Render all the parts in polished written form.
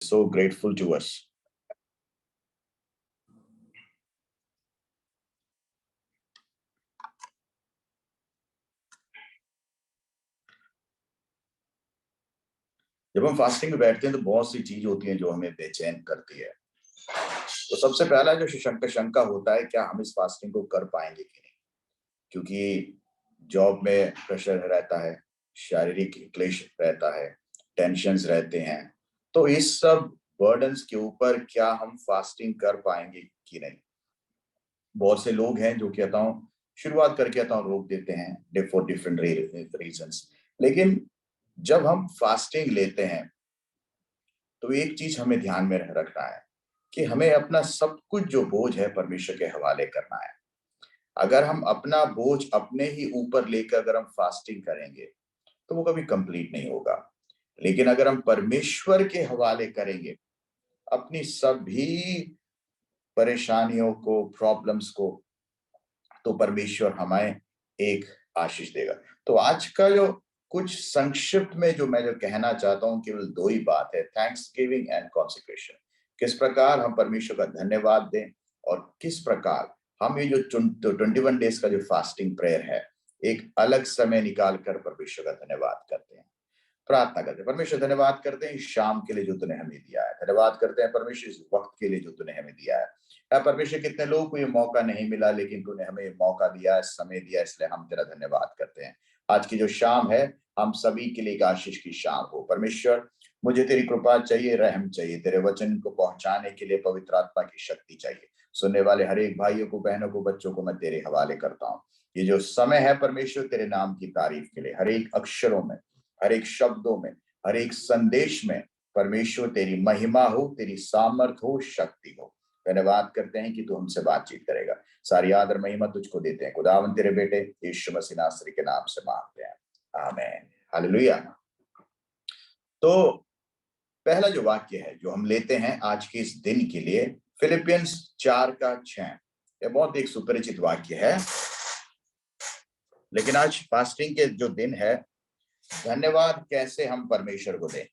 so grateful to us. जब हम fasting में बैठते हैं तो बहुत सी चीज होती हैं जो हमें बेचैन करती है। तो सबसे पहला जो शंका होता है, क्या हम इस फास्टिंग को कर पाएंगे कि नहीं, क्योंकि जॉब में प्रेशर रहता है, शारीरिक क्लेश रहता है, टेंशन्स रहते हैं। तो इस सब बर्डन्स के ऊपर क्या हम फास्टिंग कर पाएंगे कि नहीं। बहुत से लोग हैं जो कहता हूँ शुरुआत करके कहता हूँ रोक देते हैं फॉर डिफरेंट रीजंस। लेकिन जब हम फास्टिंग लेते हैं तो एक चीज हमें ध्यान में रखना है कि हमें अपना सब कुछ जो बोझ है परमेश्वर के हवाले करना है। अगर हम अपना बोझ अपने ही ऊपर लेकर अगर हम फास्टिंग करेंगे तो वो कभी कंप्लीट नहीं होगा। लेकिन अगर हम परमेश्वर के हवाले करेंगे अपनी सभी परेशानियों को, प्रॉब्लम्स को, तो परमेश्वर हमें एक आशीष देगा। तो आज का जो कुछ संक्षिप्त में जो मैं कहना चाहता हूं केवल दो ही बात है, थैंक्स गिविंग एंड कॉन्सेक्रेशन। किस प्रकार हम परमेश्वर का धन्यवाद दें और किस प्रकार हम ये जो 21 डेज का जो फास्टिंग प्रेयर है एक अलग समय निकाल कर परमेश्वर का धन्यवाद करते हैं, प्रार्थना करते हैं। परमेश्वर धन्यवाद करते हैं इस शाम के लिए जो तूने हमें दिया है, धन्यवाद करते हैं परमेश्वर इस वक्त के लिए जो तूने हमें दिया है। परमेश्वर कितने लोगों को ये मौका नहीं मिला, लेकिन तूने हमें ये मौका दिया, समय दिया, इसलिए हम तेरा धन्यवाद करते हैं। आज की जो शाम है हम सभी के लिए एक आशीष की शाम हो। परमेश्वर मुझे तेरी कृपा चाहिए, रहम चाहिए, तेरे वचन को पहुंचाने के लिए पवित्र आत्मा की शक्ति चाहिए। सुनने वाले हर एक भाइयों को, बहनों को, बच्चों को मैं तेरे हवाले करता हूँ। ये जो समय है परमेश्वर तेरे नाम की तारीफ के लिए, हर एक अक्षरों में, हर एक शब्दों में, हर एक संदेश में परमेश्वर तेरी महिमा हो, तेरी सामर्थ हो, शक्ति हो। धन्यवाद करते हैं कि तू हमसे बातचीत करेगा। सारी आदर महिमा तुझको देते हैं खुदावन तेरे बेटे यीशु मसीह नासरी के नाम से मांगते हैं, आमीन, हालेलुया। तो पहला जो वाक्य है जो हम लेते हैं आज के इस दिन के लिए, फिलिपियंस 4:6। यह बहुत एक सुपरिचित वाक्य है, लेकिन आज फास्टिंग के जो दिन है धन्यवाद कैसे हम परमेश्वर को दें,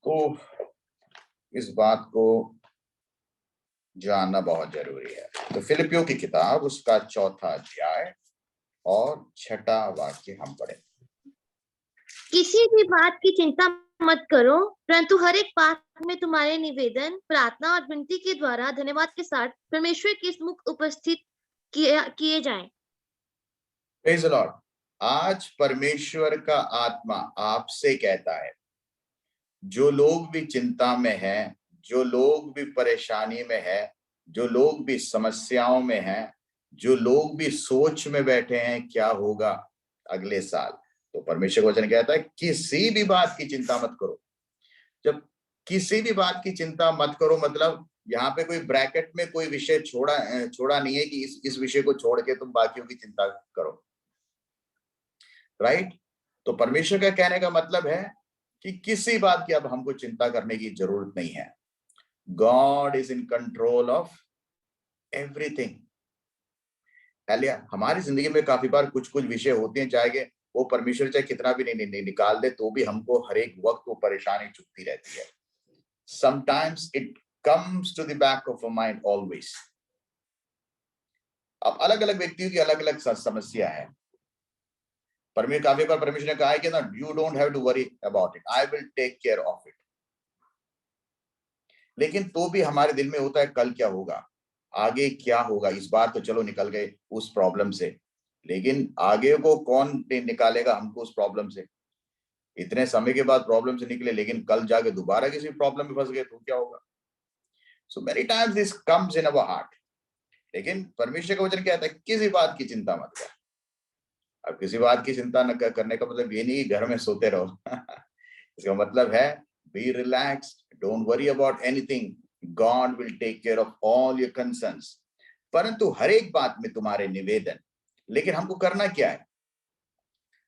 तो इस बात को जानना बहुत जरूरी है। तो फिलिपियों की किताब उसका 4था अध्याय और 6ठा वाक्य हम पढ़े। किसी भी बात की चिंता मत करो, परंतु हर एक बात में तुम्हारे निवेदन, प्रार्थना और विनती के द्वारा धन्यवाद के साथ परमेश्वर के सम्मुख उपस्थित किए जाएं। Praise the Lord. आज परमेश्वर का आत्मा आपसे कहता है, जो लोग भी चिंता में हैं, जो लोग भी परेशानी में हैं, जो लोग भी समस्याओं में हैं, जो लोग भी सोच में बैठे हैं क्या होगा अगले साल, तो परमेश्वर का वचन कहता है किसी भी बात की चिंता मत करो। जब किसी भी बात की चिंता मत करो मतलब यहाँ पे कोई ब्रैकेट में कोई विषय छोड़ा नहीं है कि इस विषय को छोड़ के तुम बाकियों की चिंता करो, राइट। तो परमेश्वर का कहने का मतलब है कि किसी बात की अब हमको चिंता करने की जरूरत नहीं है। God is in control of everything. हमारी जिंदगी में काफी बार कुछ कुछ विषय होते हैं, चाहे वो परमेश्वर चाहे कितना भी नहीं निकाल दे तो भी हमको हर एक वक्त वो परेशानी चुभती रहती है। Sometimes it comes to the back of a mind always. अब अलग अलग व्यक्तियों की अलग अलग समस्या है। काफी बार परमेश्वर ने कहा है कि ना, you don't have to worry about it, I will take care of it. लेकिन तो भी हमारे दिल में होता है कल क्या होगा, आगे क्या होगा। इस बार तो चलो निकल गए उस प्रॉब्लम से, लेकिन आगे को कौन निकालेगा हमको उस प्रॉब्लम से। इतने समय के बाद प्रॉब्लम से निकले, लेकिन कल जाके दोबारा किसी प्रॉब्लम में फंस गए तो क्या होगा। So many times this comes in our heart. लेकिन परमेश्वर का वचन कहता है किसी बात की चिंता मत कर। अब किसी बात की चिंता न करने का मतलब ये नहीं घर में सोते रहो इसका मतलब है be relaxed, don't worry about anything, God will take care of all your concerns. परंतु हर एक बात में तुम्हारे निवेदन, लेकिन हमको करना क्या है,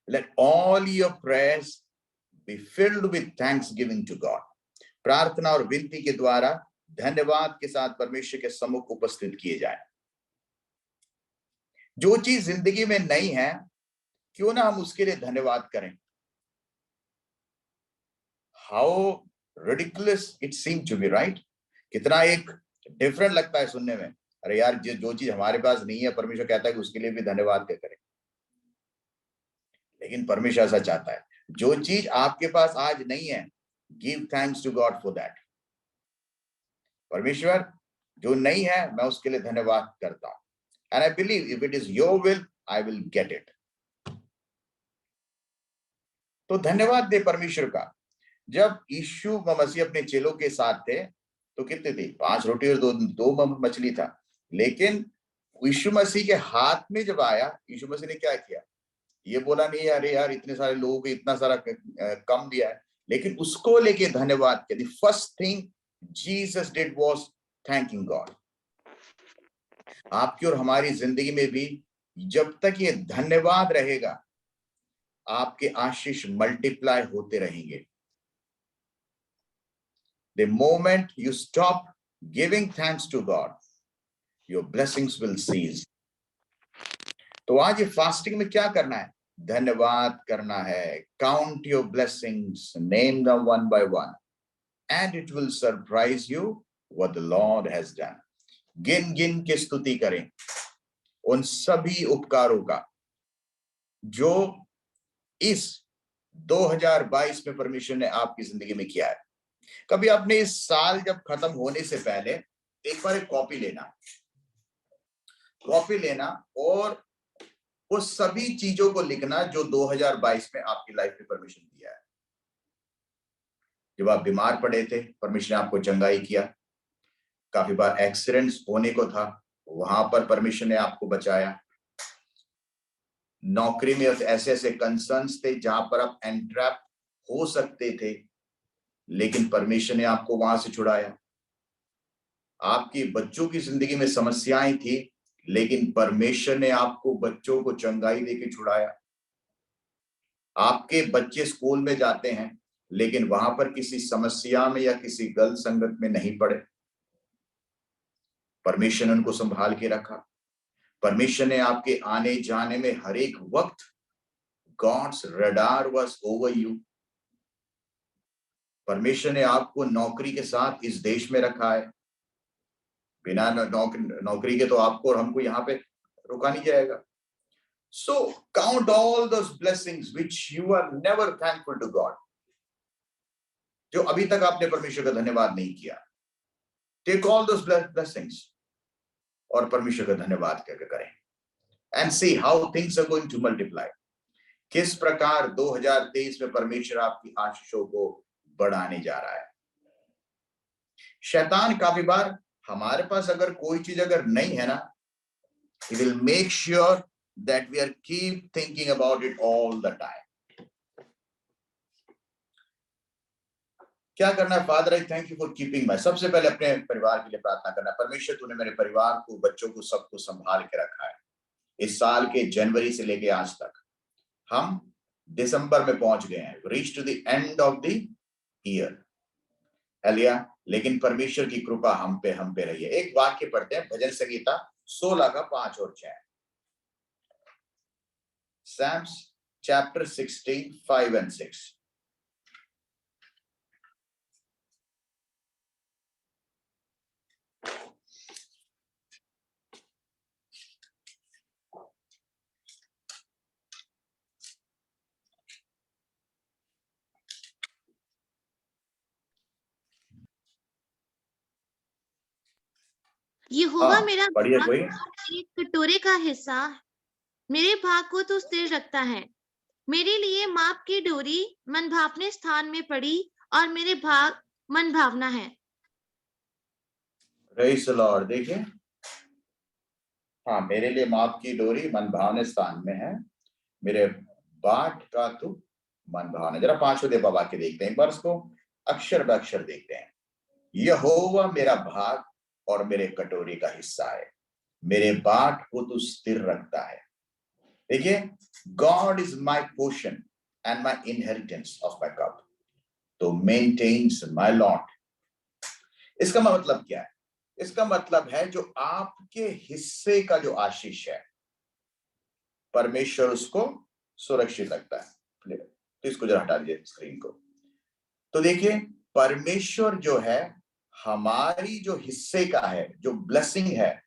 let all your prayers be filled with thanksgiving to God. प्रार्थना और विनती के द्वारा धन्यवाद के साथ परमेश्वर के सम्मुख उपस्थित किए जाए। जो चीज जिंदगी में नहीं है क्यों ना हम उसके लिए धन्यवाद करें। How ridiculous it seem to be, right? कितना एक डिफरेंट लगता है सुनने में। अरे यार, जो चीज हमारे पास नहीं है, परमेश्वर कहता है कि उसके लिए भी धन्यवाद क्या करें। लेकिन परमेश्वर ऐसा चाहता है, जो चीज आपके पास आज नहीं है, give thanks to God for that. परमेश्वर, जो नहीं है मैं उसके लिए धन्यवाद करता हूं, and I believe if it is your will I will get it. तो धन्यवाद दे परमेश्वर का। जब यीशु मसीह अपने चेलों के साथ थे तो कितने थे? 5 रोटी और दो मछली था। लेकिन यीशु मसीह के हाथ में जब आया, यीशु मसीह ने क्या किया? ये बोला नहीं अरे यार इतने सारे लोगों को इतना सारा कम दिया है, लेकिन उसको लेके धन्यवाद किया। The first thing Jesus did was thanking God. आपकी और हमारी जिंदगी में भी जब तक ये धन्यवाद रहेगा, आपके आशीष मल्टीप्लाई होते रहेंगे। The moment you stop giving thanks to God, your blessings will cease. तो आज ये फास्टिंग में क्या करना है? धन्यवाद करना है। Count your blessings, name them one by one, and it will surprise you what the Lord has done. गिन गिन के स्तुति करें उन सभी उपकारों का जो इस 2022 में परमेश्वर ने आपकी जिंदगी में किया है। कभी आपने इस साल जब खत्म होने से पहले एक बार एक कॉपी लेना और वो सभी चीजों को लिखना जो 2022 में आपकी लाइफ में परमेश्वर दिया है। जब आप बीमार पड़े थे, परमेश्वर ने आपको चंगाई किया। काफी बार एक्सीडेंट्स होने को था, वहां पर परमेश्वर ने आपको बचाया। नौकरी में ऐसे ऐसे कंसर्न्स थे जहां पर आप एंट्रैप हो सकते थे, लेकिन परमेश्वर ने आपको वहां से छुड़ाया। आपकी बच्चों की जिंदगी में समस्याएं थी, लेकिन परमेश्वर ने आपको बच्चों को चंगाई देके छुड़ाया। आपके बच्चे स्कूल में जाते हैं, लेकिन वहां पर किसी समस्या में या किसी गलत संगत में नहीं पड़े। परमेश्वर ने उनको संभाल के रखा। परमेश्वर ने आपके आने जाने में हर एक वक्त God's radar was over you. परमेश्वर ने आपको नौकरी के साथ इस देश में रखा है। बिना नौकरी के तो आपको और हमको यहाँ पे रुका नहीं जाएगा। So count all those blessings which you are never thankful to God. जो अभी तक आपने परमेश्वर का धन्यवाद नहीं किया, take all those blessings और परमेश्वर का धन्यवाद क्या करें, and see how things are going to multiply. किस प्रकार 2023 में परमेश्वर आपकी आशीषों को बढ़ाने जा रहा है। शैतान काफी बार हमारे पास अगर कोई चीज अगर नहीं है ना, he will make sure that we are keep thinking about it all the time. क्या करना है? Father I thank you for keeping my. सबसे पहले अपने परिवार के लिए प्रार्थना करना। परमेश्वर तूने मेरे परिवार को, बच्चों को, सबको संभाल के रखा है। इस साल के जनवरी से लेके आज तक हम दिसंबर में पहुंच गए हैं, reach to the end of the year. Hallelujah. लेकिन परमेश्वर की कृपा हम पे रही है। एक वाक्य पढ़ते हैं, भजन संगीता 16 का 5 और 6। Psalms chapter 16, 5 and 6। यहोवा मेरा बढ़िया भाग कोई। एक कटोरे का हिस्सा, मेरे भाग को तो स्थिर रखता है। मेरे लिए माप की डोरी मन भावने स्थान में पड़ी और मेरे भाग मन भावना है। Praise the Lord. देखिए, हाँ, मेरे लिए माप की डोरी मन भावने स्थान में है, मेरे बाट का तू मन भावना। जरा 5वें देवा वाक्य देखते हैं, एक बार उसको अक्षर ब अक्षर देखते हैं। यहोवा मेरा भाग और मेरे कटोरे का हिस्सा है, मेरे बाट को तू स्थिर रखता है। देखिए, God is my portion and my inheritance of my cup, तो मेंटेन्स माई लॉट। इसका मतलब क्या है? इसका मतलब है जो आपके हिस्से का जो आशीष है, परमेश्वर उसको सुरक्षित रखता है। तो इसको जरा हटा दीजिए स्क्रीन को। तो देखिए, परमेश्वर जो है हमारी जो हिस्से का है, जो ब्लेसिंग है,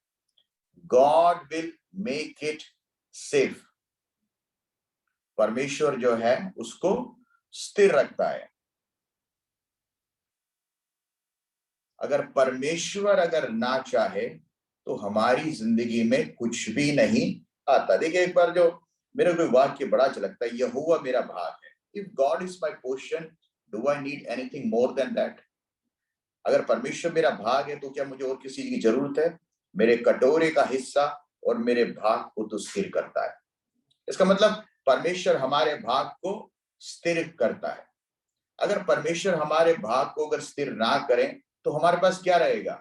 God will make it safe. परमेश्वर जो है उसको स्थिर रखता है। अगर परमेश्वर अगर ना चाहे तो हमारी जिंदगी में कुछ भी नहीं आता। देखिए, एक बार जो मेरे को वाक्य बड़ा अच्छा लगता है, यहोवा मेरा भाग है। If God is my portion, do I need anything more than that? अगर परमेश्वर मेरा भाग है तो क्या मुझे और किसी की जरूरत है? मेरे कटोरे का हिस्सा और मेरे भाग को तो स्थिर करता है। इसका मतलब परमेश्वर हमारे भाग को स्थिर करता है। अगर परमेश्वर हमारे भाग को अगर स्थिर ना करें तो हमारे पास क्या रहेगा?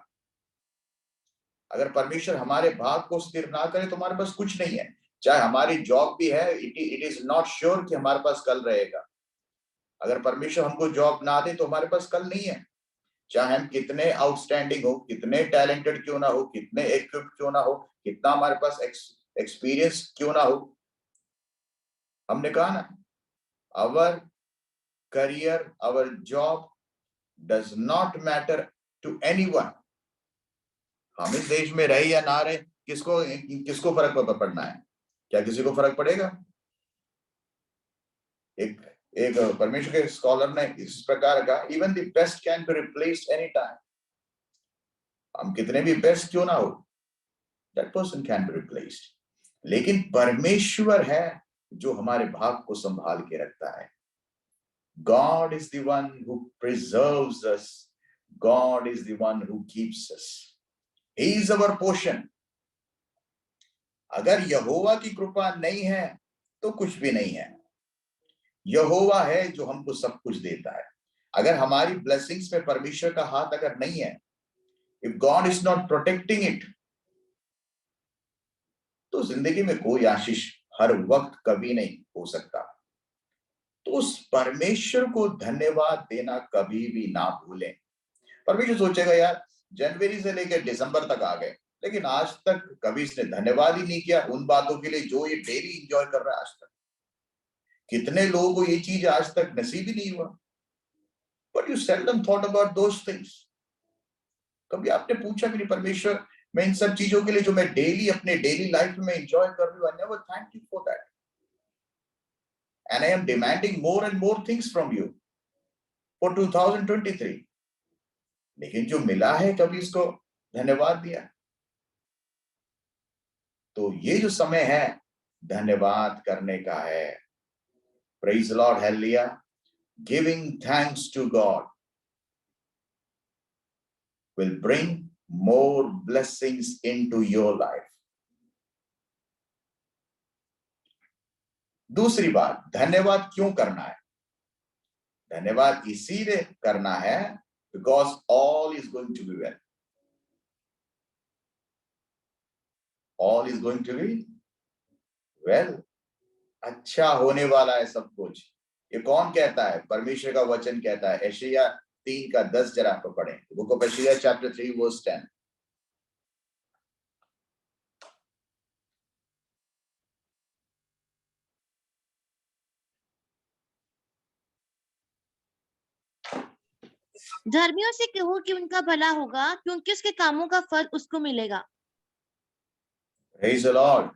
अगर परमेश्वर हमारे भाग को स्थिर ना करे तो हमारे पास कुछ नहीं है। चाहे हमारी जॉब भी है, इट इज नॉट श्योर कि हमारे पास कल रहेगा। अगर परमेश्वर हमको जॉब ना दे तो हमारे पास कल नहीं है। चाहे हम कितने आउटस्टैंडिंग हो, कितने टैलेंटेड क्यों ना हो, कितने इक्विप्ड क्यों ना हो, कितना हमारे पास एक्सपीरियंस क्यों ना हो। हमने कहा ना, our career, our job does not matter to anyone. हम इस देश में रहे या ना रहे, किसको किसको फर्क पड़ना है? क्या किसी को फर्क पड़ेगा? एक एक परमेश्वर के स्कॉलर ने इस प्रकार का, even the best can be replaced any time. हम कितने भी बेस्ट क्यों ना हो, that person can be replaced. लेकिन परमेश्वर है जो हमारे भाग को संभाल के रखता है। God is the one who preserves us. God is the one who keeps us. He is our portion. अगर यहोवा की कृपा नहीं है तो कुछ भी नहीं है। यहोवा है जो हमको सब कुछ देता है। अगर हमारी ब्लेसिंग्स में परमेश्वर का हाथ अगर नहीं है, if God is not protecting it, तो जिंदगी में कोई आशीष हर वक्त कभी नहीं हो सकता। तो उस परमेश्वर को धन्यवाद देना कभी भी ना भूलें। परमेश्वर सोचेगा, यार जनवरी से लेकर दिसंबर तक आ गए, लेकिन आज तक कभी इसने धन्यवाद ही नहीं किया उन बातों के लिए जो ये डेली एंजॉय कर रहा है आज तक। कितने लोगों को ये चीज आज तक नसीब ही नहीं हुआ। But you seldom thought about those things. कभी आपने पूछा भी नहीं, परमेश्वर मैं इन सब चीजों के लिए जो मैं डेली अपने डेली लाइफ में एंजॉय कर रही हूं, I never thank you for that, and I am demanding more and more things from you for 2023। लेकिन जो मिला है कभी इसको धन्यवाद दिया? तो ये जो समय है धन्यवाद करने का है। Praise the Lord, hallelujah. Giving thanks to God will bring more blessings into your life. दूसरी बात, धन्यवाद क्यों करना है? धन्यवाद इसीलिए करना है because all is going to be well. All is going to be well. अच्छा होने वाला है सब कुछ। ये कौन कहता है? परमेश्वर का वचन कहता है। यशायाह 3:10 जरा आप पढ़ें। बुक ऑफ यशायाह चैप्टर 3 वर्स 10। धर्मियों से कहो कि उनका भला होगा, क्योंकि उसके कामों का फल उसको मिलेगा। Praise the Lord.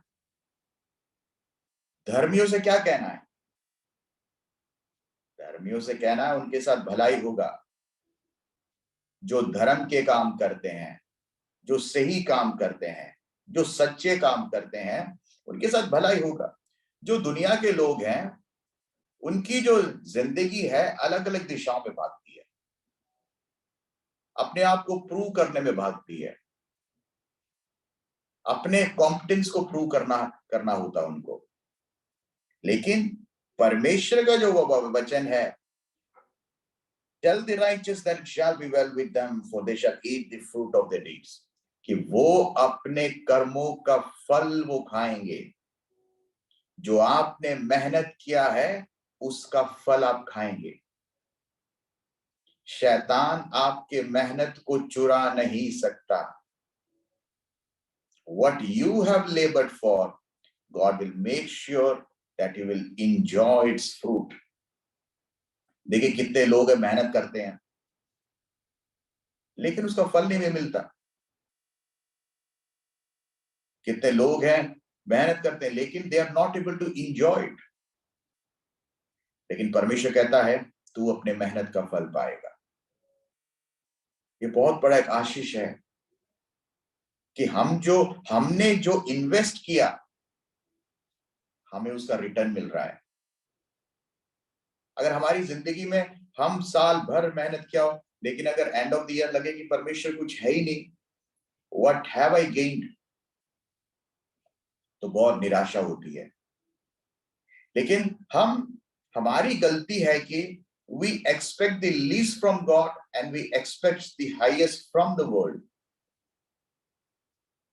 धर्मियों से क्या कहना है? धर्मियों से कहना है उनके साथ भलाई होगा। जो धर्म के काम करते हैं, जो सही काम करते हैं, जो सच्चे काम करते हैं, उनके साथ भलाई होगा। जो दुनिया के लोग हैं, उनकी जो जिंदगी है अलग अलग दिशाओं में भागती है, अपने आप को प्रूव करने में भागती है, अपने कॉम्पिटेंस को प्रूव करना होता है उनको। लेकिन परमेश्वर का जो वचन है, tell the righteous that shall be well with them for they shall eat the fruit of the deeds, कि वो अपने कर्मों का फल वो खाएंगे। जो आपने मेहनत किया है उसका फल आप खाएंगे। शैतान आपके मेहनत को चुरा नहीं सकता। What you have labored for, God will make sure that you will enjoy its fruit. देखिए कितने लोग हैं मेहनत करते हैं लेकिन उसका फल नहीं मिलता। कितने लोग हैं मेहनत करते हैं लेकिन they are not able to enjoy it. लेकिन परमेश्वर कहता है तू अपने मेहनत का फल पाएगा। ये बहुत बड़ा एक आशीष है कि हमने जो इन्वेस्ट किया हमें उसका रिटर्न मिल रहा है। अगर हमारी जिंदगी में हम साल भर मेहनत किया हो लेकिन अगर एंड ऑफ द ईयर लगे कि परमेश्वर कुछ है ही नहीं, व्हाट हैव आई गेन्ड, तो बहुत निराशा होती है। लेकिन हमारी गलती है कि we expect the least from God and we expect the highest from the world।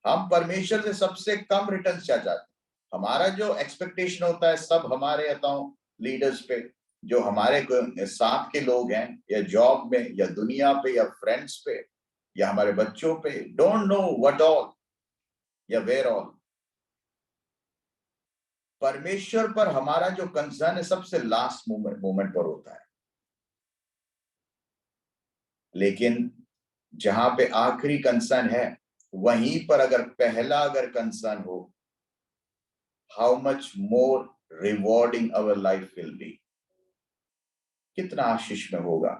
हम परमेश्वर से सबसे कम रिटर्न चाहते हैं। हमारा जो एक्सपेक्टेशन होता है सब हमारे अकाउंट लीडर्स पे, जो हमारे साथ के लोग हैं या जॉब में या दुनिया पे या फ्रेंड्स पे या हमारे बच्चों पे, डोंट नो व्हाट ऑल या वेयर ऑल। परमेश्वर पर हमारा जो कंसर्न है सबसे लास्ट मोमेंट पर होता है। लेकिन जहां पे आखिरी कंसर्न है वहीं पर अगर पहला अगर कंसर्न हो, how much more rewarding our life will be, कितना आशीष में होगा।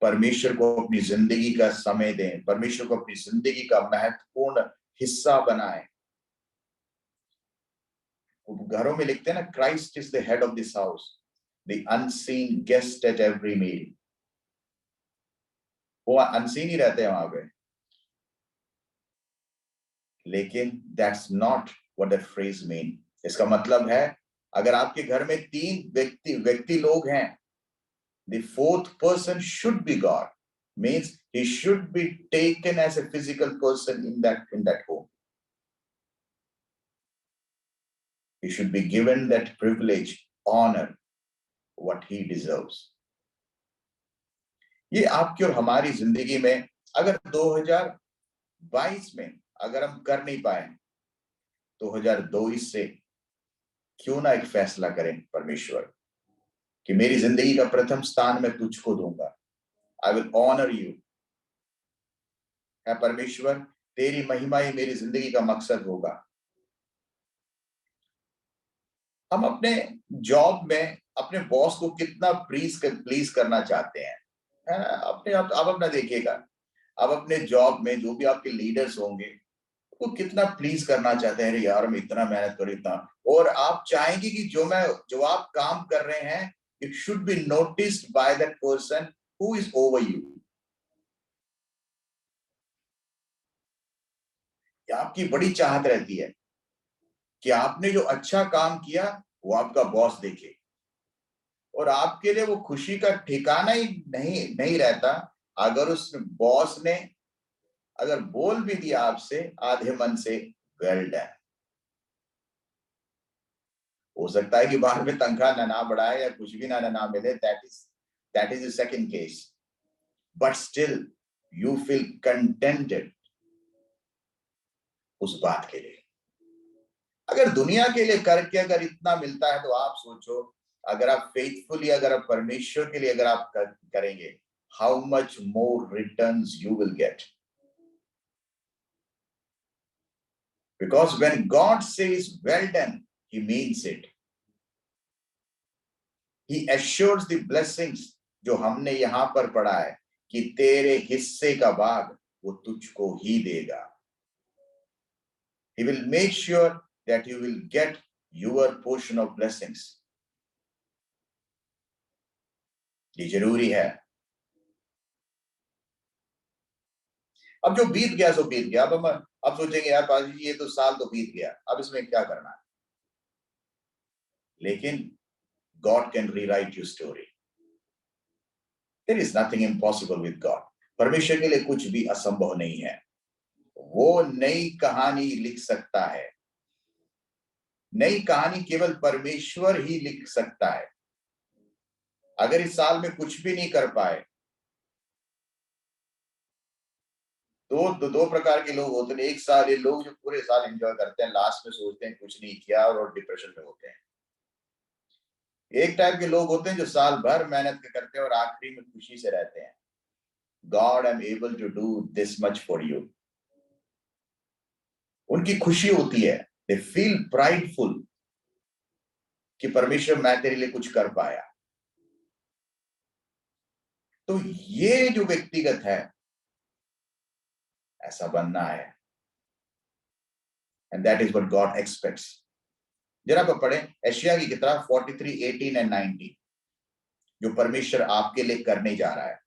परमेश्वर को अपनी जिंदगी का समय दें, परमेश्वर को अपनी जिंदगी का महत्वपूर्ण हिस्सा बनाएं। घरों में लिखते हैं ना, Christ is the head of this house, the unseen guest at every meal. वो अनसीन ही रहते हैं वहां पे, लेकिन that's not what that phrase mean. इसका मतलब है अगर आपके घर में 3 व्यक्ति लोग हैं, the fourth person should be God, means he should be taken as a physical person in that home। He should be given that privilege, honor, what he deserves। ये आपकी और हमारी जिंदगी में अगर 2022 में अगर हम कर नहीं पाए, 2022 से क्यों ना एक फैसला करें परमेश्वर कि मेरी जिंदगी का प्रथम स्थान मैं तुझको दूंगा। I will honour you. है परमेश्वर, तेरी महिमा ही मेरी जिंदगी का मकसद होगा। हम अपने जॉब में अपने बॉस को कितना प्लीज करना चाहते हैं, है ना? अपने आप अपना देखिएगा, आप अपने जॉब में जो भी आपके लीडर्स होंगे वो कितना प्लीज करना चाहते हैं। अरे यार मैं इतना मेहनत करूँ इतना, और आप चाहेंगे कि जो आप काम कर रहे हैं it should be noticed by that person who is over you. आपकी बड़ी चाहत रहती है कि आपने जो अच्छा काम किया वो आपका बॉस देखे, और आपके लिए वो खुशी का ठिकाना ही नहीं रहता अगर उस बॉस ने अगर बोल भी दिया आपसे आधे मन से वेल डन। हो सकता है कि बाद में तनख्वाह ना बढ़ाए या कुछ भी ना मिले, that is the second case, but still you feel contented उस बात के लिए। अगर दुनिया के लिए करके अगर इतना मिलता है तो आप सोचो अगर आप फेथफुली अगर आप परमेश्वर के लिए अगर आप करेंगे, how much more returns you will get. Because when God says well done he means it. He assures the blessings जो हमने यहां पर पढ़ा है कि तेरे हिस्से का भाग वो तुझको ही देगा। He will make sure that you will get your portion of blessings। ये जरूरी है। अब जो बीत गया सो बीत गया। अब सोचेंगे यार पाजी जी ये तो साल तो बीत गया, अब इसमें क्या करना है। लेकिन God can rewrite your story। There is nothing impossible with God। परमेश्वर के लिए कुछ भी असंभव नहीं है। वो नई कहानी लिख सकता है। नई कहानी केवल परमेश्वर ही लिख सकता है। अगर इस साल में कुछ भी नहीं कर पाए, दो प्रकार के लोग होते हैं। एक साल ये लोग जो पूरे साल एंजॉय करते हैं, लास्ट में सोचते हैं कुछ नहीं किया और डिप्रेशन में होते हैं। एक टाइप के लोग होते हैं जो साल भर मेहनत करते हैं और आखिरी में खुशी से रहते हैं। God, I'm able to do this much for you. उनकी खुशी होती है, they feel prideful कि परमेश्वर मैं तेरे लिए कुछ कर पाया। तो ये जो व्यक्तिगत है, ऐसा बनना है, and that is what God expects. जरा आप पढ़ें एशिया की किताब 43, 18 and 19, जो परमेश्वर आपके लिए करने जा रहा है।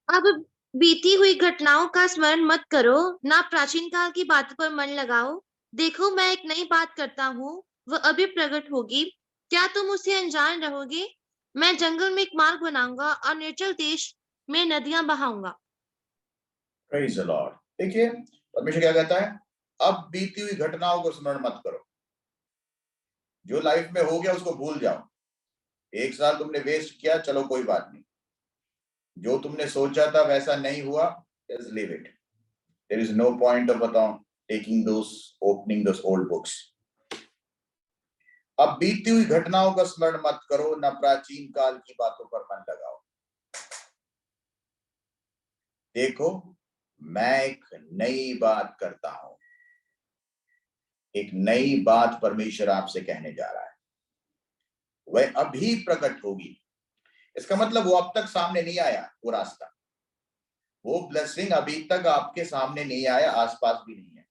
अब बीती हुई घटनाओं का स्मरण मत करो, ना प्राचीन काल की बातों पर मन लगाओ। देखो मैं एक नई बात करता हूँ, वह अभी प्रकट होगी, क्या तुम उसे अनजान रहोगे? मैं जंगल में एक मार्ग बनाऊंगा और निर्जल देश में नदियां बहाऊंगा। Praise the Lord. देखिए परमेश्वर क्या कहता है, अब बीती हुई घटनाओं को स्मरण मत करो, जो लाइफ में हो गया उसको भूल जाओ। एक साल तुमने वेस्ट किया, चलो कोई बात नहीं, जो तुमने सोचा था वैसा नहीं हुआ, just leave it. There is no point of opening those old books. अब बीती हुई घटनाओं का स्मरण मत करो, न प्राचीन काल की बातों पर मन लगाओ। देखो मैं एक नई बात करता हूं, एक नई बात परमेश्वर आपसे कहने जा रहा है, वह अभी प्रकट होगी। इसका मतलब वो अब तक सामने नहीं आया, वो रास्ता, वो ब्लेसिंग अभी तक आपके सामने नहीं आया, आसपास भी नहीं है,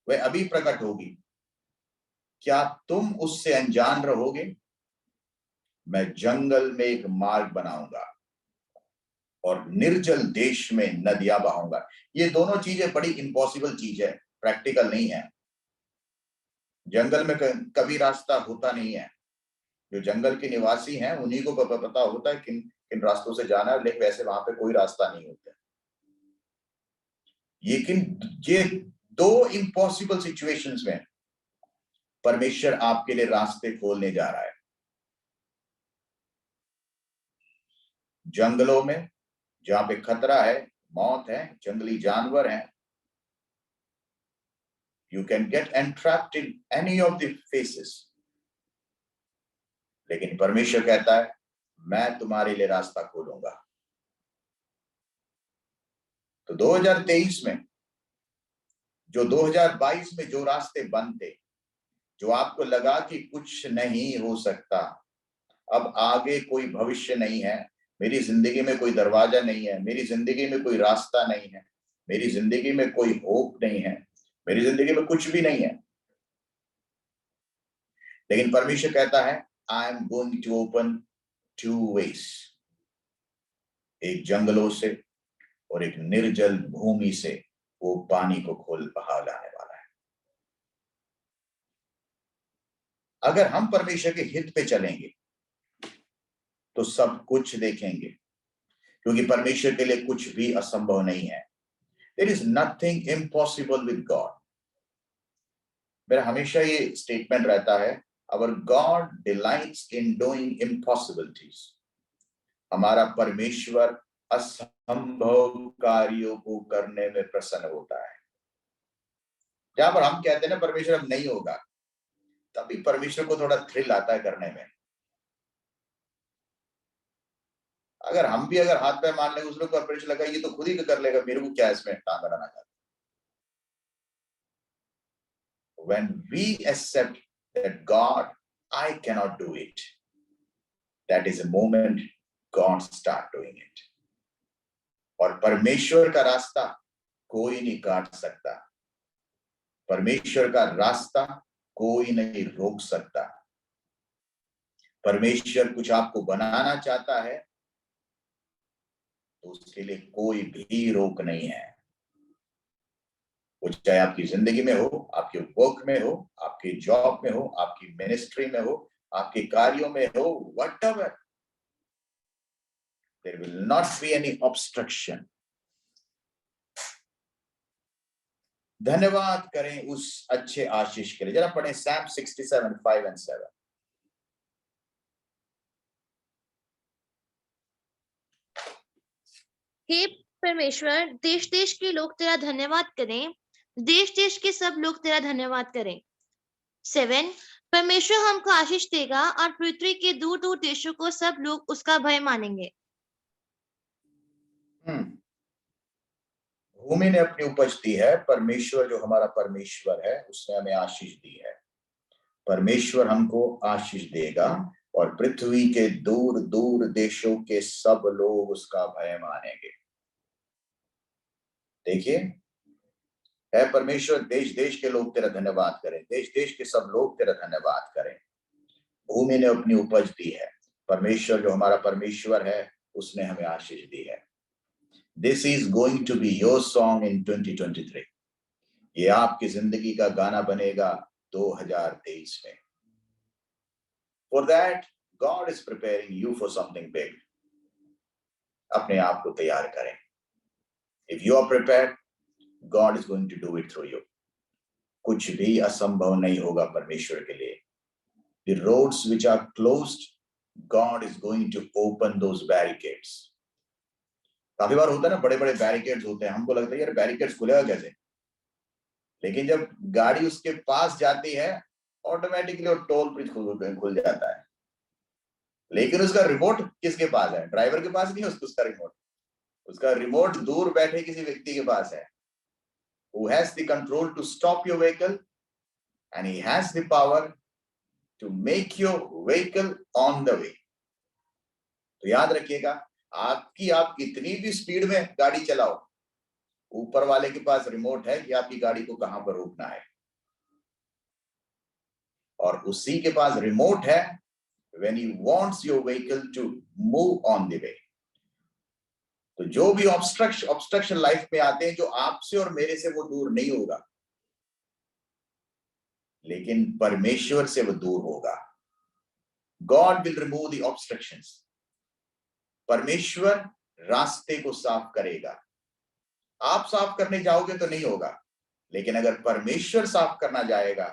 वह अभी प्रकट होगी। क्या तुम उससे अनजान रहोगे? मैं जंगल में एक मार्ग बनाऊंगा और निर्जल देश में नदियां बहाऊंगा। ये दोनों चीजें बड़ी इम्पॉसिबल चीज है, प्रैक्टिकल नहीं है। जंगल में कभी रास्ता होता नहीं है, जो जंगल के निवासी हैं उन्हीं को पता होता है किन किन रास्तों से जाना है, लेकिन वैसे वहां पे कोई रास्ता नहीं होता। लेकिन ये दो इम्पॉसिबल सिचुएशंस में परमेश्वर आपके लिए रास्ते खोलने जा रहा है। जंगलों में जहां पे खतरा है, मौत है, जंगली जानवर हैं, you can get entrapped in any of the faces, लेकिन परमेश्वर कहता है मैं तुम्हारे लिए रास्ता खोलूंगा। तो 2023 में जो 2022 में जो रास्ते बंद थे, जो आपको लगा कि कुछ नहीं हो सकता, अब आगे कोई भविष्य नहीं है, मेरी जिंदगी में कोई दरवाजा नहीं है, मेरी जिंदगी में कोई रास्ता नहीं है, मेरी जिंदगी में कोई होप नहीं है, मेरी जिंदगी में कुछ भी नहीं है, लेकिन परमेश्वर कहता है I am going to open two ways, एक जंगलों से और एक निर्जल भूमि से वो पानी को खोल बहा लाने वाला है। अगर हम परमेश्वर के हित पे चलेंगे तो सब कुछ देखेंगे, क्योंकि परमेश्वर के लिए कुछ भी असंभव नहीं है। There is nothing impossible with God. मेरा हमेशा ये स्टेटमेंट रहता है, our God delights in doing impossibilities. हमारा परमेश्वर असंभव कार्यों को करने में प्रसन्न होता है। जहां पर हम कहते हैं ना परमेश्वर अब नहीं होगा, तभी परमेश्वर को थोड़ा थ्रिल आता है करने में। अगर हम भी अगर हाथ पे मान लेंगे, उसको परमेश्वर लगा ये तो खुद ही कर लेगा, मेरे को क्या इसमें टांग अड़ाना चाहता। When we accept that God, I cannot do it, that is a moment God start doing it. और परमेश्वर का रास्ता कोई नहीं काट सकता, परमेश्वर का रास्ता कोई नहीं रोक सकता। परमेश्वर कुछ आपको बनाना चाहता है तो उसके लिए कोई भी रोक नहीं है। वो चाहे आपकी जिंदगी में हो, आपके वर्क में हो, आपके जॉब में हो, आपकी मिनिस्ट्री में हो, आपके कार्यों में हो, whatever, there will not be any obstruction. धन्यवाद करें उस अच्छे आशीष के लिए। जरा पढ़ें Psalm 67, 5 and 7। हे परमेश्वर, देश देश के लोग तेरा धन्यवाद करें, देश देश के सब लोग तेरा धन्यवाद करें। 7 परमेश्वर हमको आशीष देगा और पृथ्वी के दूर दूर देशों को सब लोग उसका भय मानेंगे। भूमि ने अपनी उपज दी है, परमेश्वर जो हमारा परमेश्वर है उसने हमें आशीष दी है। परमेश्वर हमको आशीष देगा और पृथ्वी के दूर दूर देशों के सब लोग उसका भय मानेंगे। देखिए, है परमेश्वर, देश देश के लोग तेरा धन्यवाद करें, देश देश के सब लोग तेरा धन्यवाद करें। भूमि ने अपनी उपज दी है, परमेश्वर जो हमारा परमेश्वर है उसने हमें आशीष दी है। This is going to be your song in 2023. ये आपकी जिंदगी का गाना बनेगा 2023 में। For that, God is preparing you for something big. अपने आप को तैयार करें। If you are prepared, God is going to do it through you. कुछ भी असंभव नहीं होगा परमेश्वर के लिए। The roads which are closed, God is going to open those barricades. काफी बार होता है ना, बड़े बड़े बैरिकेड्स होते हैं, हमको लगता है यार बैरिकेड्स खुलेगा कैसे, लेकिन जब गाड़ी उसके पास जाती है ऑटोमेटिकली वो टोल ब्रिज खुल जाता है। लेकिन उसका रिमोट किसके पास है? ड्राइवर के पास नहीं है उसका रिमोट, उसका रिमोट दूर बैठे किसी व्यक्ति के पास है। Who has the control to stop your vehicle and he has the power to make your vehicle on the way. तो याद रखिएगा, आप कितनी भी स्पीड में गाड़ी चलाओ, ऊपर वाले के पास रिमोट है कि आपकी गाड़ी को कहां पर रोकना है, और उसी के पास रिमोट है when he wants your vehicle to move on the way. तो जो भी ऑब्स्ट्रक्शन लाइफ में आते हैं, जो आपसे और मेरे से वो दूर नहीं होगा, लेकिन परमेश्वर से वो दूर होगा। God will remove the obstructions. परमेश्वर रास्ते को साफ करेगा। आप साफ करने जाओगे तो नहीं होगा, लेकिन अगर परमेश्वर साफ करना जाएगा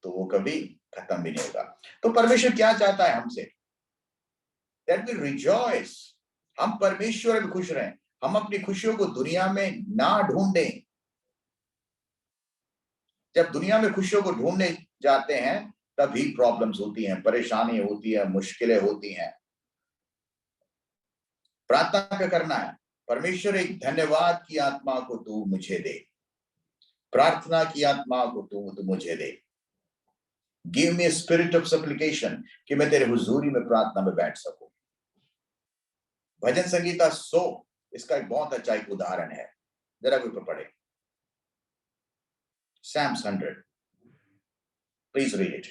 तो वो कभी खत्म भी नहीं होगा। तो परमेश्वर क्या चाहता है हमसे? That we rejoice. हम परमेश्वर में खुश रहें, हम अपनी खुशियों को दुनिया में ना ढूंढें। जब दुनिया में खुशियों को ढूंढने जाते हैं तभी प्रॉब्लम्स होती हैं, परेशानी होती है, मुश्किलें होती हैं। प्रार्थना क्या करना है? परमेश्वर, एक धन्यवाद की आत्मा को तू मुझे दे, प्रार्थना की आत्मा को तू मुझे दे। गिव मी स्पिरिट ऑफ सप्लिकेशन, कि मैं तेरे हुजूरी में प्रार्थना में बैठ सकूं। भजन संगीता 100 इसका एक बहुत अच्छा एक उदाहरण है, जरा कोई पढ़े। Psalms 100, please read it.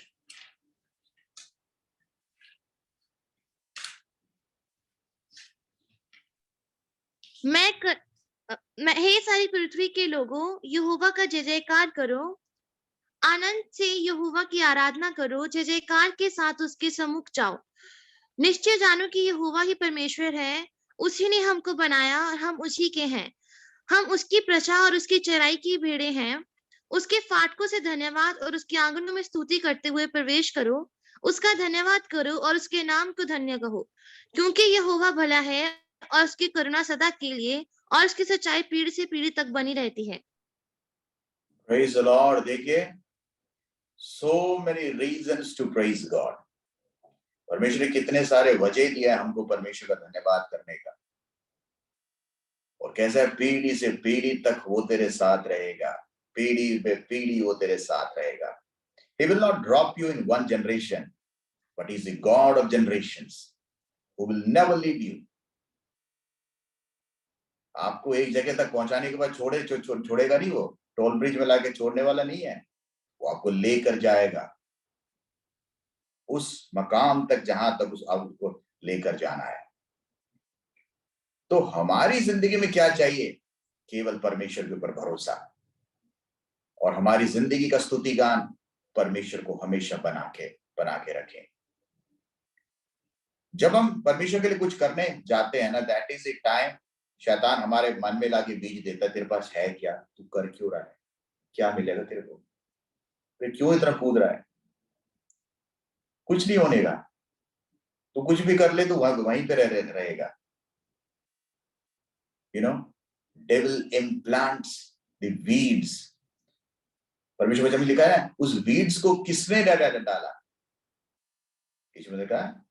हे सारी पृथ्वी के लोगों, यहोवा का जय जयकार करो, आनंद से यहोवा की आराधना करो, जय जयकार के साथ उसके सम्मुख जाओ। निश्चय जानो कि यहोवा ही परमेश्वर है, उसी ने हमको बनाया और हम उसी के हैं। हम उसकी प्रजा और उसकी चराई की भेड़ें हैं। उसके फाटकों से धन्यवाद और उसके आंगनों में स्तुति करते हुए प्रवेश करो। उसका धन्यवाद करो और उसके नाम को धन्य कहो, क्योंकि यहोवा भला है और उसकी करुणा सदा के लिए और उसकी सच्चाई पीढ़ी से पीढ़ी तक बनी रहती है। Praise the Lord. देखिए, so many reasons to praise God. परमेश्वर ने कितने सारे वजह दिया है हमको परमेश्वर का धन्यवाद करने का, और कैसे पीढ़ी से पीढ़ी तक वो तेरे साथ रहेगा, पीढ़ी पे पीढ़ी वो तेरे साथ रहेगा। He will not drop you in one generation, but he is the God of generations who will never leave you. आपको एक जगह तक पहुंचाने के बाद छोड़ेगा नहीं, वो टोल ब्रिज में लाके छोड़ने वाला नहीं है, वो आपको लेकर जाएगा उस मकाम तक जहां तक आपको लेकर जाना है। तो हमारी जिंदगी में क्या चाहिए? केवल परमेश्वर के ऊपर भरोसा, और हमारी जिंदगी का स्तुति गान परमेश्वर को हमेशा बना के रखें। जब हम परमेश्वर के लिए कुछ करने जाते हैं ना, दैट इज ए टाइम शैतान हमारे मन में लाके बीज देता है, तेरे पास है क्या, तू कर क्यों रहा है, क्या मिलेगा तेरे को, फिर क्यों इतना कूद रहा है, कुछ नहीं होने का, तू कुछ भी कर ले तो वहीं पे रहेगा। devil implants the weeds. परमेश्वर वचन में लिखा है उस वीड्स को किसने डाला? यीशु ने कहा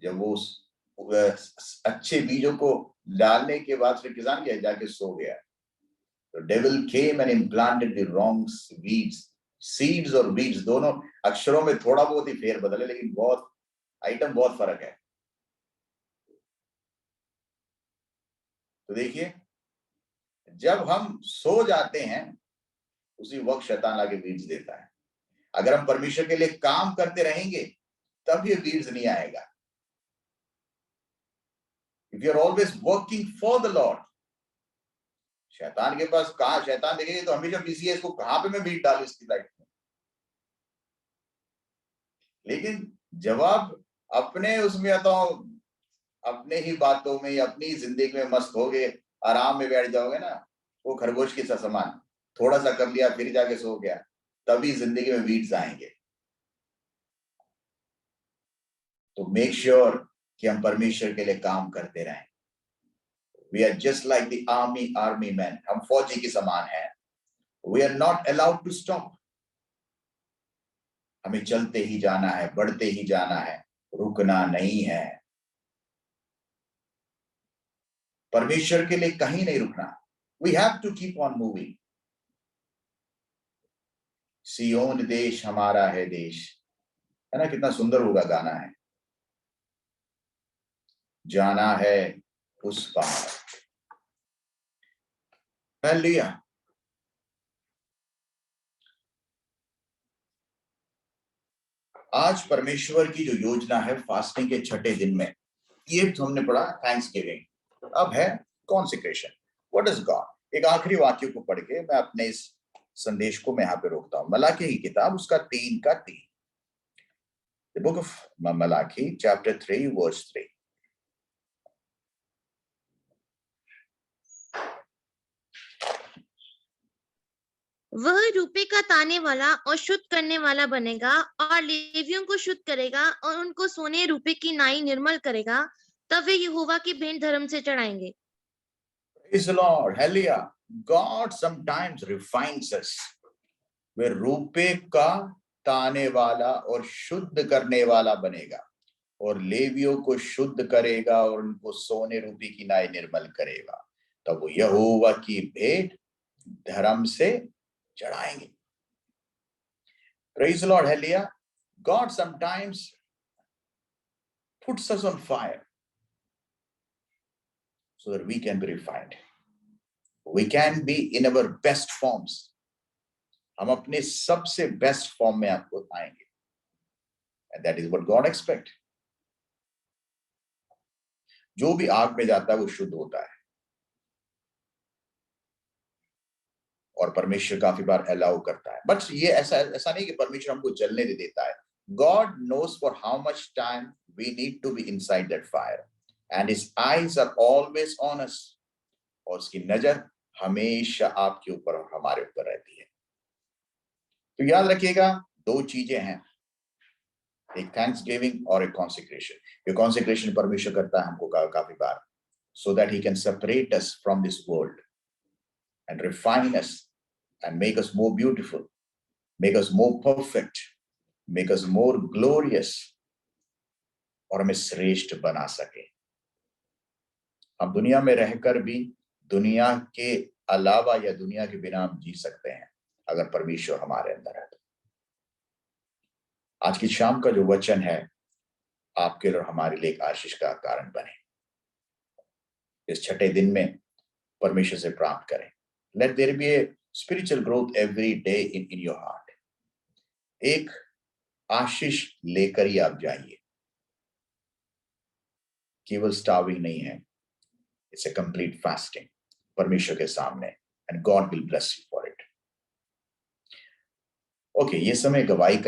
जब वो अच्छे बीजों को डालने के बाद फिर किसान गया जाके सो गया, तो devil came and implanted the wrong weeds. Seeds और बीड्स दोनों अक्षरों में थोड़ा बहुत ही फेर बदल है, लेकिन बहुत फर्क है. तो देखिए जब हम सो जाते हैं उसी वक्त शैतान आके बीड्स देता है. अगर हम परमेश्वर के लिए काम करते रहेंगे तब ये बीड्स नहीं आएगा. If you are always working for the Lord, शैतान के पास कहा, शैतान देखेंगे तो हमेशा बिजी है, इसको कहां पे मैं बीट डालूं इसकी लाइफ में. लेकिन जब आप अपने उसमें अपने ही बातों में या अपनी जिंदगी में मस्त हो गए, आराम में बैठ जाओगे ना, वो खरगोश के समान थोड़ा सा कर लिया फिर जाके सो गया, तभी जिंदगी में वीड्स आएंगे. तो मेक श्योर कि हम परमेश्वर के लिए काम करते रहें. We are just like the army men. हम फौजी के समान हैं. We are not allowed to stop. हमें चलते ही जाना है, बढ़ते ही जाना है, रुकना नहीं है. परमेश्वर के लिए कहीं नहीं रुकना. We have to keep on moving. सियोन देश हमारा है देश, है ना, कितना सुंदर होगा गाना है. जाना है उस पार. हालेलुया. आज परमेश्वर की जो योजना है फास्टिंग के छठे दिन में, ये तो हमने पढ़ा थैंक्सगिविंग. अब है कॉन्सेक्रेशन. What is God? एक आखिरी वाक्य को पढ़ के मैं अपने इस संदेश को मैं यहाँ पे रोकता हूँ. मलाकी की किताब उसका 3:3. The book of Malachi chapter 3 verse 3. वह रुपये का ताने वाला और शुद्ध करने वाला बनेगा और लेवियों को शुद्ध करेगा और उनको सोने रुपये की नाई निर्मल करेगा, तब वे यहोवा की भेंट धर्म से चढ़ाएंगे. Praise the Lord. Hallelujah. God sometimes refines us. वे रुपये का ताने वाला और शुद्ध करने वाला बनेगा और लेवियों को शुद्ध करेगा और उनको सोने रूपी की नाई निर्मल करेगा, तब वो यहोवा की भेंट धर्म से चढ़ाएंगे. Praise the Lord. Hallelujah. God sometimes puts us on fire so that we can be refined. We can be in our best forms. हम अपने सबसे बेस्ट फॉर्म में आपको आएंगे. And that is what God expects. जो भी आग में जाता है वो शुद्ध होता है. और परमेश्वर काफी बार अलाउ करता है. बट ये ऐसा नहीं कि परमेश्वर हमको जलने दे देता है. God knows for how much time we need to be inside that fire. And his eyes are always on us. और उसकी नजर हमेशा आपके ऊपर और हमारे ऊपर रहती है. तो याद रखिएगा, दो चीजें हैं, एक थैंक्सगिविंग और एक कॉन्सेक्रेशन. ये कॉन्सेक्रेशन परमेश्वर करता है हमको काफी बार, so that he can separate us from this world and refine us and make us more beautiful, make us more perfect, make us more glorious, और हमें श्रेष्ठ बना सके. हम दुनिया में रहकर भी दुनिया के अलावा या दुनिया के बिना हम जी सकते हैं अगर परमेश्वर हमारे अंदर है. आज की शाम का जो वचन है आपके और हमारे लिए एक आशीष का कारण बने. इस छठे दिन में परमेश्वर से प्राप्त करें. Let there be a spiritual growth every day in your heart. एक आशीष लेकर ही आप जाइए. केवल स्टार्विंग नहीं है, it's a complete fasting परमेश्वर के सामने, and God will bless you for it. Okay, ये समय गवाही का